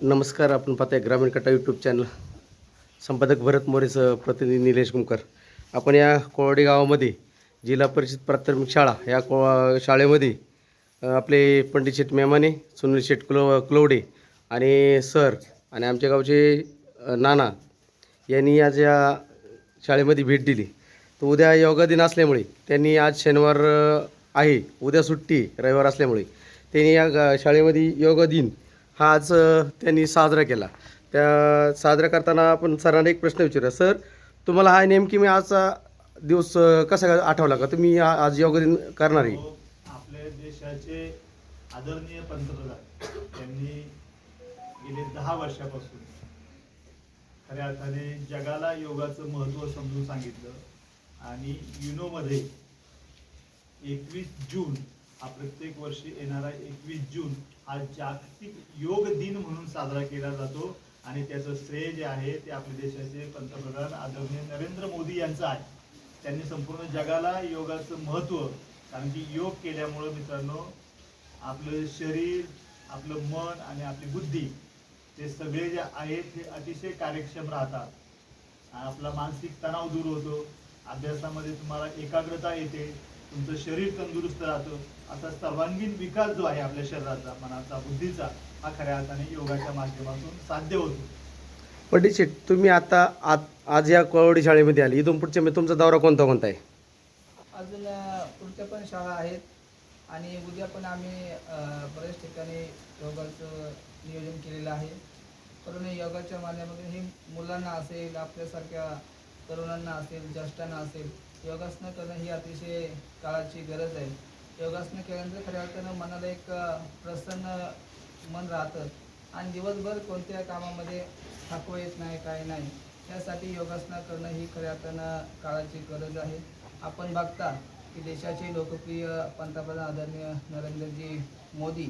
नमस्कार. आपण पाहताय ग्रामीण कट्टा यूट्यूब चॅनल. संपादक भरत मोरेसह प्रतिनिधी निलेश कुमकर. आपण या कोळवाडी गावामध्ये जिल्हा परिषद प्राथमिक शाळा या शाळेमध्ये आपले पंडित शेठ मेमाने, सुनील शेठ कुलवडे आणि सर आणि आमच्या गावचे नाना यांनी आज या शाळेमध्ये भेट दिली. तर उद्या योगा दिन असल्यामुळे त्यांनी आज शनिवार आहे, उद्या सुट्टी रविवार असल्यामुळे त्यांनी या शाळेमध्ये योगा दिन हा आज त्यांनी साजरा केला. त्या साजरा करताना आपण सरांना एक प्रश्न विचारूया. सर, तुम्हाला हा नेमकी मी आजचा दिवस कसा आठवला का तुम्ही आज योगा दिन करणार आहे? आपल्या देशाचे आदरणीय पंतप्रधान यांनी गेले 10 वर्षापासून खऱ्या अर्थाने जगाला योगाचं महत्त्व समजून सांगितलं आणि युनोमध्ये 21 जून हा प्रत्येक वर्षी येणारा 21 जून हा जागतिक योग दिन म्हणून साजरा केला जातो आणि त्याचं श्रेय जे आहे ते आपल्या देशाचे पंतप्रधान आदरणीय नरेंद्र मोदी यांचं आहे. त्यांनी संपूर्ण जगाला योगाचं महत्त्व, कारण की योग केल्यामुळं मित्रांनो आपलं शरीर, आपलं मन आणि आपली बुद्धी ते सगळे जे आहेत हे अतिशय कार्यक्षम राहतात. आपला मानसिक तणाव दूर होतो, अभ्यासामध्ये तुम्हाला एकाग्रता येते, तुमचं शरीर तंदुरुस्त राहतं. असा सर्वांगीण विकास जो आहे आपल्या शरीराचा, मनाचा, बुद्धीचा हा खऱ्या अर्थाने योगाच्या माध्यमातून साध्य होतो. पंडित शेठ, तुम्ही आता आज या कोळवाडी शाळेमध्ये आले. इथून पुढच्या तुमचा दौरा कोणता कोणता आहे? अजून पुढच्या पण शाळा आहेत आणि उद्या पण आम्ही बऱ्याच ठिकाणी योगाचं नियोजन केलेलं आहे. कारण योगाच्या माध्यमातून ही मुलांना असेल, आपल्यासारख्या तरुणांना असेल, ज्येष्ठांना असेल, योगासनं करणं ही अतिशय काळाची गरज आहे. योगासनं केल्यानंतर खऱ्या अर्थानं मनाला एक प्रसन्न मन राहतं आणि दिवसभर कोणत्या कामामध्ये थकवा येत नाही, काय नाही. यासाठी योगासनं करणं ही खऱ्या अर्थानं काळाची गरज आहे. आपण बघता की देशाचे लोकप्रिय पंतप्रधान आदरणीय नरेंद्रजी मोदी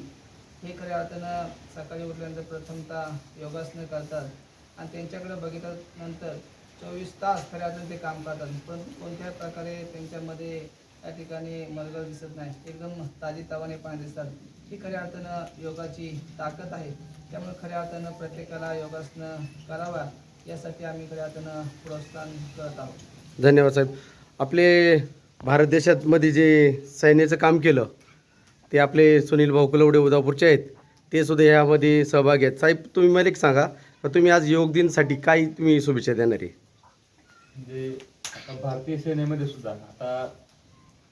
हे खऱ्या अर्थानं सकाळी उठल्यानंतर प्रथमतः योगासनं करतात आणि त्यांच्याकडे बघितल्यानंतर 24 तास खऱ्या अर्थानं ते काम करतात. पण कोणत्याही प्रकारे त्यांच्यामध्ये या ठिकाणी मलगळ दिसत नाही, एकदम ताजीतवानेपणा दिसतात. ही खऱ्या अर्थानं योगाची ताकद आहे. त्यामुळे खऱ्या अर्थानं प्रत्येकाला योगासनं करावा यासाठी आम्ही खऱ्या अर्थानं प्रोत्साहन करत आहोत. धन्यवाद साहेब. आपले भारत देशामध्ये जे सैन्याचं काम केलं ते आपले सुनील भाऊ कुलवडे उदापूरचे आहेत, ते सुद्धा यामध्ये सहभागी आहेत. साहेब, तुम्ही मला एक सांगा, तुम्ही आज योग दिनसाठी काय तुम्ही शुभेच्छा देणार आहे? म्हणजे आता भारतीय सेनेमध्ये सुद्धा आता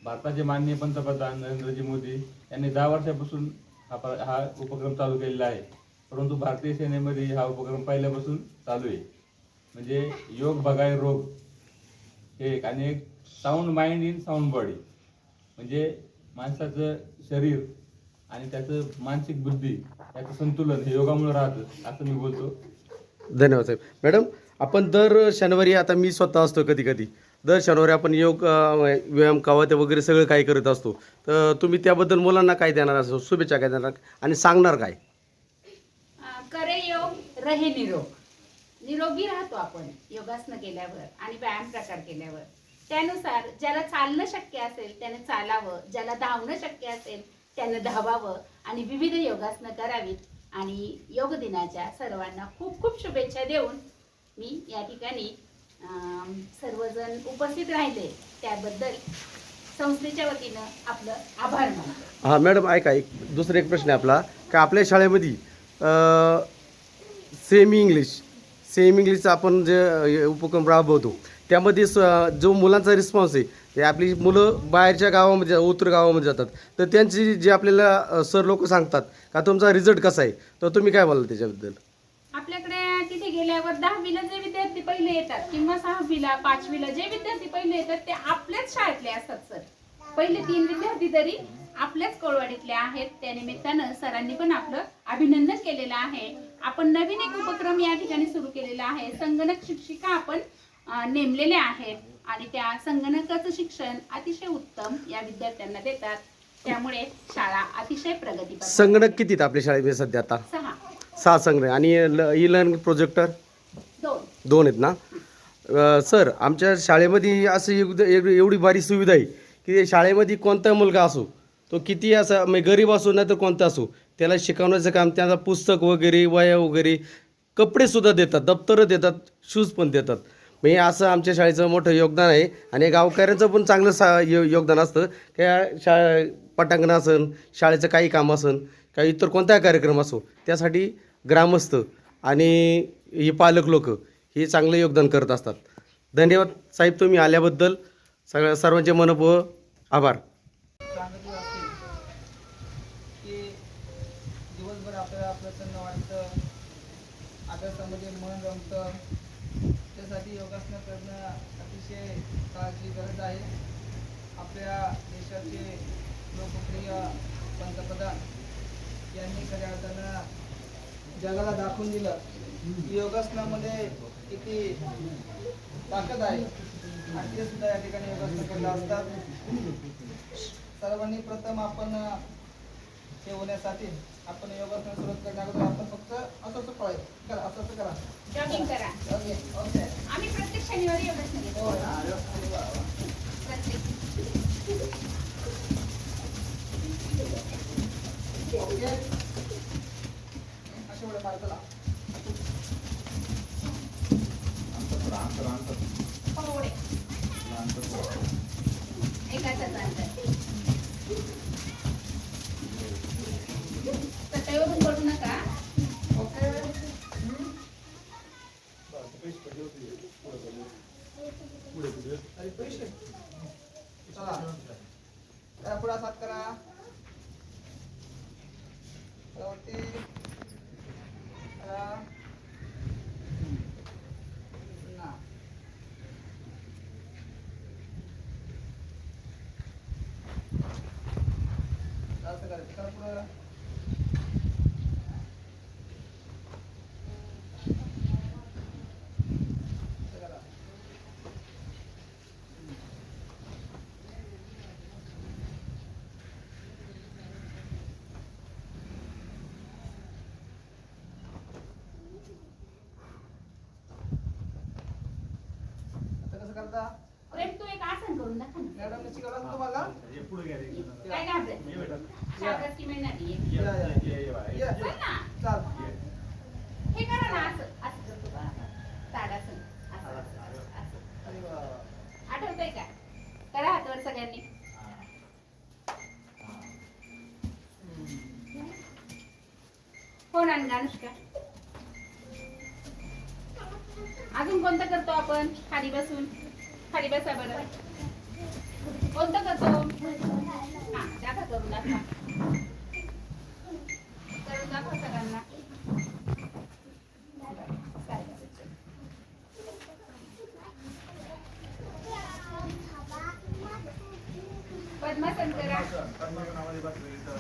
भारताचे माननीय पंतप्रधान नरेंद्रजी मोदी यांनी 10 वर्षापासून हा उपक्रम चालू केलेला आहे. परंतु भारतीय सेनेमध्ये हा उपक्रम पहिल्यापासून चालू आहे. म्हणजे योग बघाय रोग हे एक आणि एक sound mind in sound body, म्हणजे माणसाचं शरीर आणि त्याचं मानसिक बुद्धी याचं संतुलन हे योगामुळे राहतं असं मी बोलतो. धन्यवाद साहेब. मॅडम, आपण दर शनिवारी, आता मी स्वतः असतो कधी कधी, दर शनिवारी आपण योग व्यायाम कवाते वगैरे सगळं काय करत असतो. तर तुम्ही त्याबद्दल मुलांना काय देणार, असं शुभेच्छा काय देणार आणि सांगणार काय? करे योग रहे निरोग. निरोगी राहतो आपण योगासनं केल्यावर आणि व्यायाम प्रकार केल्यावर. त्यानुसार ज्याला चालणं शक्य असेल त्याने चालावं, ज्याला धावणं शक्य असेल त्याने धावावं आणि विविध योगासनं करावीत. आणि योग दिनाच्या सर्वांना खूप खूप शुभेच्छा देऊन मी या ठिकाणी सर्वजण उपस्थित राहिले त्याबद्दल संस्थेच्या वतीनं आपलं आभार मानतो. हां मॅडम, ऐका, दुसरा एक प्रश्न आहे आपला, का आपल्या शाळेमध्ये सेमी इंग्लिशचा आपण जे उपक्रम राबवतो त्यामध्ये जो मुलांचा रिस्पॉन्स आहे, ते आपली मुलं बाहेरच्या गावामध्ये, उत्तर गावामध्ये जातात, तर त्यांची जे आपल्याला सर लोक सांगतात का तुमचा रिझल्ट कसा आहे, तर तुम्ही काय बोलाल त्याच्याबद्दल? आपल्याकडे तिथे गेल्यावर 10वीला जे विद्यार्थी पहिले येतात किंवा 6वीला 5वीला जे विद्यार्थी पहिले येतात ते आपल्याच शाळेतले असतात. सर, पहिले 3 विद्यार्थी तरी आपल्याच कोळवाडीतले आहेत. त्यानिमित्तानं सरांनी पण आपलं अभिनंदन केलेलं आहे. आपण नवीन एक उपक्रम या ठिकाणी सुरू केलेला आहे. संगणक शिक्षिका आपण नेमलेले आहेत आणि त्या संगणकाचं शिक्षण अतिशय उत्तम या विद्यार्थ्यांना देतात. त्यामुळे शाळा अतिशय प्रगती. संगणक किती आपल्या शाळेमध्ये सध्या? आता 6 संगणक आणि ई लर्निंग प्रोजेक्टर 2 आहेत ना? सर, आमच्या शाळेमध्ये असं एवढी भारी सुविधा आहे की शाळेमध्ये कोणता मुलगा असो, तो किती असा म्हणजे गरीब असो नाही तर कोणता असो, त्याला शिकवण्याचं काम, त्याला पुस्तक वगैरे, वह्या वगैरे, कपडेसुद्धा देतात, दप्तरं देतात, शूज पण देतात. म्हणजे असं आमच्या शाळेचं मोठं योगदान आहे. आणि गावकऱ्यांचं पण चांगलं योगदान असतं. त्या पटांगण असन, शाळेचं काही काम असन, काही इतर कोणताही कार्यक्रम असो, त्यासाठी ग्रामस्थ आणि हे पालक लोक हे चांगलं योगदान करत असतात. धन्यवाद साहेब, तुम्ही आल्याबद्दल सर्वांचे मनपूर्वक आभार. सांगितलं असेल की दिवसभर आपल्याला प्रसन्न वाटतं, अभ्यासामध्ये मन रमतं, त्यासाठी योगासनं करणं अतिशय काळाची गरज आहे. आपल्या देशाचे लोकप्रिय पंतप्रधान यांनी खऱ्या अर्थानं जगाला दाखवून दिलं की योगासनामध्ये किती ताकद आहे, आणि ते सुद्धा या ठिकाणी योगासन करत असतात. सर्वांनी प्रथम आपण हे होण्यासाठी आपण योगासन सुरुवात करण्याअगोदर आपण फक्त असं करा, असं करा, जॉगिंग करा. Okay okay. आम्ही प्रत्येक शनिवारी योगासन घेतो. हो, अरे वा, वा. प्रत्येक ओके. अशा वेळेला मारा, चला. थोडे एकाच अंतर. तटईवर पण पडू नका. ओके. अरे पैसे. चला. जरा पुढे साथ करा. वरती. ना. असं करायचं. करा पुढं. असं करा. आता कसं करता? प्रेम, तू एक आसन करून दाखव ना. मॅडमने शिकवलं का तुम्हाला? हे पुढे घ्या रे. काय घाबरायचं? ये बेटा. शाबासकी मिळणार आहे. ये, या. ये. चल ना. चाल. हे करा ना, असं असं करतो बा. ताडासन. असं असं असं. अरे वा. आठवतंय का? करा हातवर सगळ्यांनी. हो ना अनुष्का. अजून कोणतं करतो आपण? खाली बसून. खाली बसा बरं. कोणतं करतो? हा, दाखवा करून दाखवा. करून दाखवा सगळ्यांना. पद्मासन करा. पद्मासनामध्ये बसलो इथं.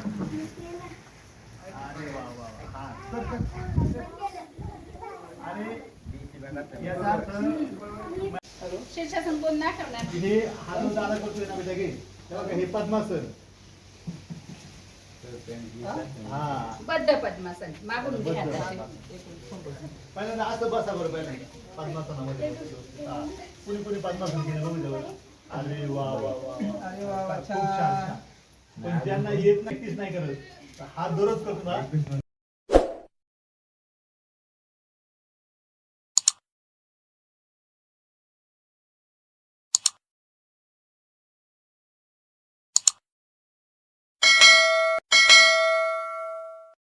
अरे वा वा वा. हा. आणि याचा अर्थ शीर्षासन कोण दाखवणार? हे हा जो दादा करतोय ना बेटा घे, तेव्हा का हे पद्मासन. हा. बद्ध पद्मासन. मागून घे हाताचे. पहिल्यांदा असं बसा बरं पहिल्यांदा पद्मासनामध्ये. हा. कुणी कुणी पद्मासन केलं बघू जवळ. अरे वा वा वा वा. अरे वा वा, खूप छान छान. पण ज्यांना येत नक्कीच नाही करत, हात दररोज करतो ना,